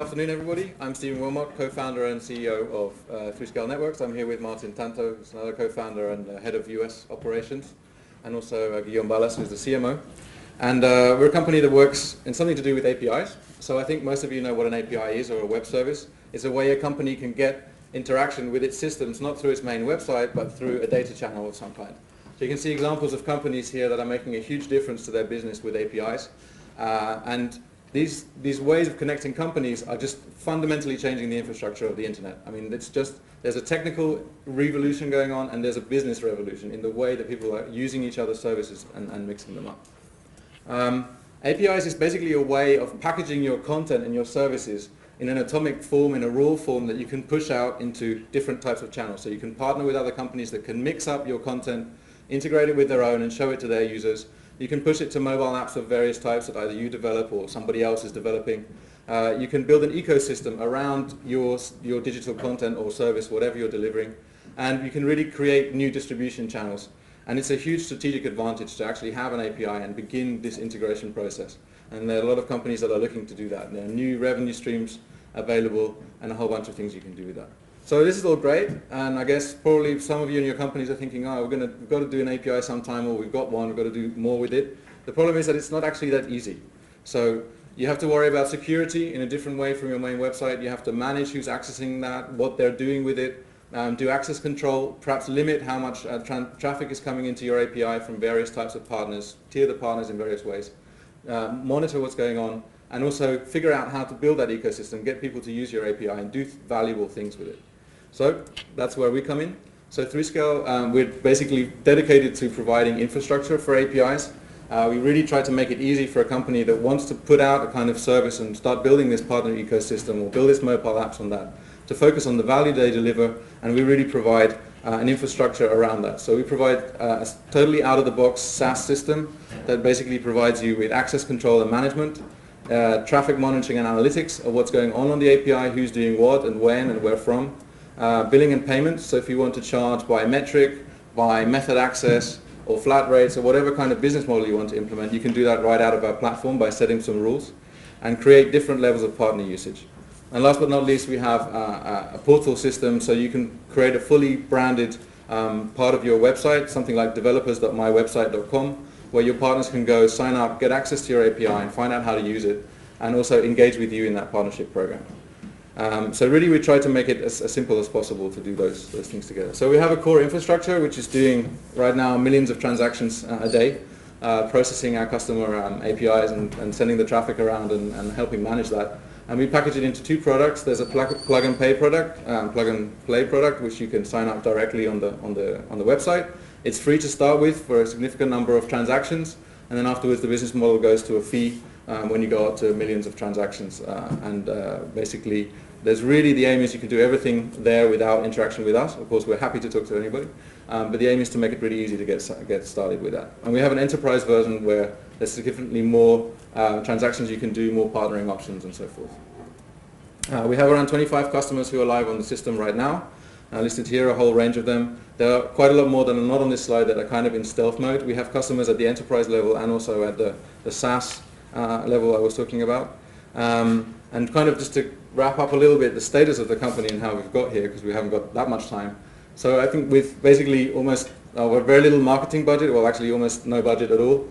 Good afternoon, everybody. I'm Stephen Wilmot, co-founder and CEO of 3ScaleNetworks. I'm here with Martin Tanto, who's another co-founder and head of US operations, and also Guillaume Ballas, who's the CMO. And we're a company that works in something to do with APIs. So I think most of you know what an API is, or a web service. It's a way a company can get interaction with its systems, not through its main website, but through a data channel of some kind. So you can see examples of companies here that are making a huge difference to their business with APIs. And these ways of connecting companies are just fundamentally changing the infrastructure of the internet. I mean, it's just, there's a technical revolution going on, and there's a business revolution in the way that people are using each other's services and mixing them up. APIs is basically a way of packaging your content and your services in an atomic form, in a raw form that you can push out into different types of channels. So you can partner with other companies that can mix up your content, integrate it with their own, and show it to their users. You can push it to mobile apps of various types that either you develop or somebody else is developing. You can build an ecosystem around your digital content or service, whatever you're delivering, and you can really create new distribution channels. And it's a huge strategic advantage to actually have an API and begin this integration process. And there are a lot of companies that are looking to do that. There are new revenue streams available and a whole bunch of things you can do with that. So this is all great, and I guess probably some of you in your companies are thinking, oh, we've got to do an API sometime, or we've got one, we've got to do more with it. The problem is that it's not actually that easy. So you have to worry about security in a different way from your main website. You have to manage who's accessing that, what they're doing with it, do access control, perhaps limit how much traffic is coming into your API from various types of partners, tier the partners in various ways, monitor what's going on, and also figure out how to build that ecosystem, get people to use your API and do valuable things with it. So that's where we come in. So 3Scale, we're basically dedicated to providing infrastructure for APIs. We really try to make it easy for a company that wants to put out a kind of service and start building this partner ecosystem or build its mobile apps on that, to focus on the value they deliver, and we really provide an infrastructure around that. So we provide a totally out-of-the-box SaaS system that basically provides you with access control and management, traffic monitoring and analytics of what's going on the API, who's doing what and when and where from. Billing and payments, so if you want to charge by metric, by method access, or flat rates, or whatever kind of business model you want to implement, you can do that right out of our platform by setting some rules and create different levels of partner usage. And last but not least, we have a portal system, so you can create a fully branded part of your website, something like developers.mywebsite.com, where your partners can go, sign up, get access to your API, and find out how to use it, and also engage with you in that partnership program. So really we try to make it as simple as possible to do those things together. So we have a core infrastructure which is doing right now millions of transactions a day, processing our customer APIs and sending the traffic around and helping manage that. And we package it into two products. There's a plug and play product, which you can sign up directly on the website. It's free to start with for a significant number of transactions, and then afterwards the business model goes to a fee when you go up to millions of transactions. Basically, there's really, the aim is you can do everything there without interaction with us. Of course, we're happy to talk to anybody, but the aim is to make it really easy to get started with that. And we have an enterprise version where there's significantly more transactions you can do, more partnering options, and so forth. We have around 25 customers who are live on the system right now. Listed here, a whole range of them. There are quite a lot more that are not on this slide that are kind of in stealth mode. We have customers at the enterprise level and also at the SaaS level I was talking about. And kind of just to wrap up a little bit the status of the company and how we've got here, because we haven't got that much time. So I think with basically almost very little marketing budget, well actually almost no budget at all,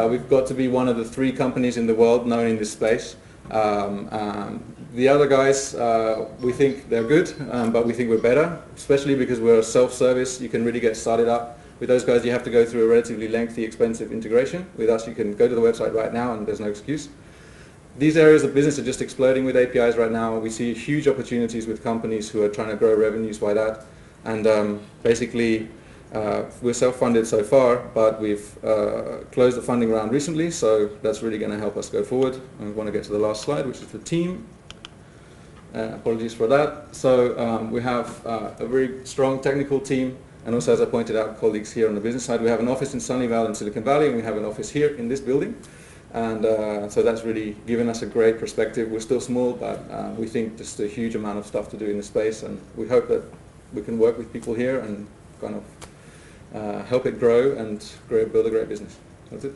we've got to be one of the 3 companies in the world known in this space. The other guys, we think they're good, but we think we're better, especially because we're a self-service. You can really get started up. With those guys, you have to go through a relatively lengthy, expensive integration. With us, you can go to the website right now and there's no excuse. These areas of business are just exploding with APIs right now. We see huge opportunities with companies who are trying to grow revenues by that. And basically, we're self-funded so far, but we've closed the funding round recently, so that's really going to help us go forward. And we want to get to the last slide, which is the team. Apologies for that. So we have a very strong technical team, and also, as I pointed out, colleagues here on the business side. We have an office in Sunnyvale in Silicon Valley, and we have an office here in this building. And so that's really given us a great perspective. We're still small, but we think just a huge amount of stuff to do in the space, and we hope that we can work with people here and kind of help it grow and build a great business. That's it.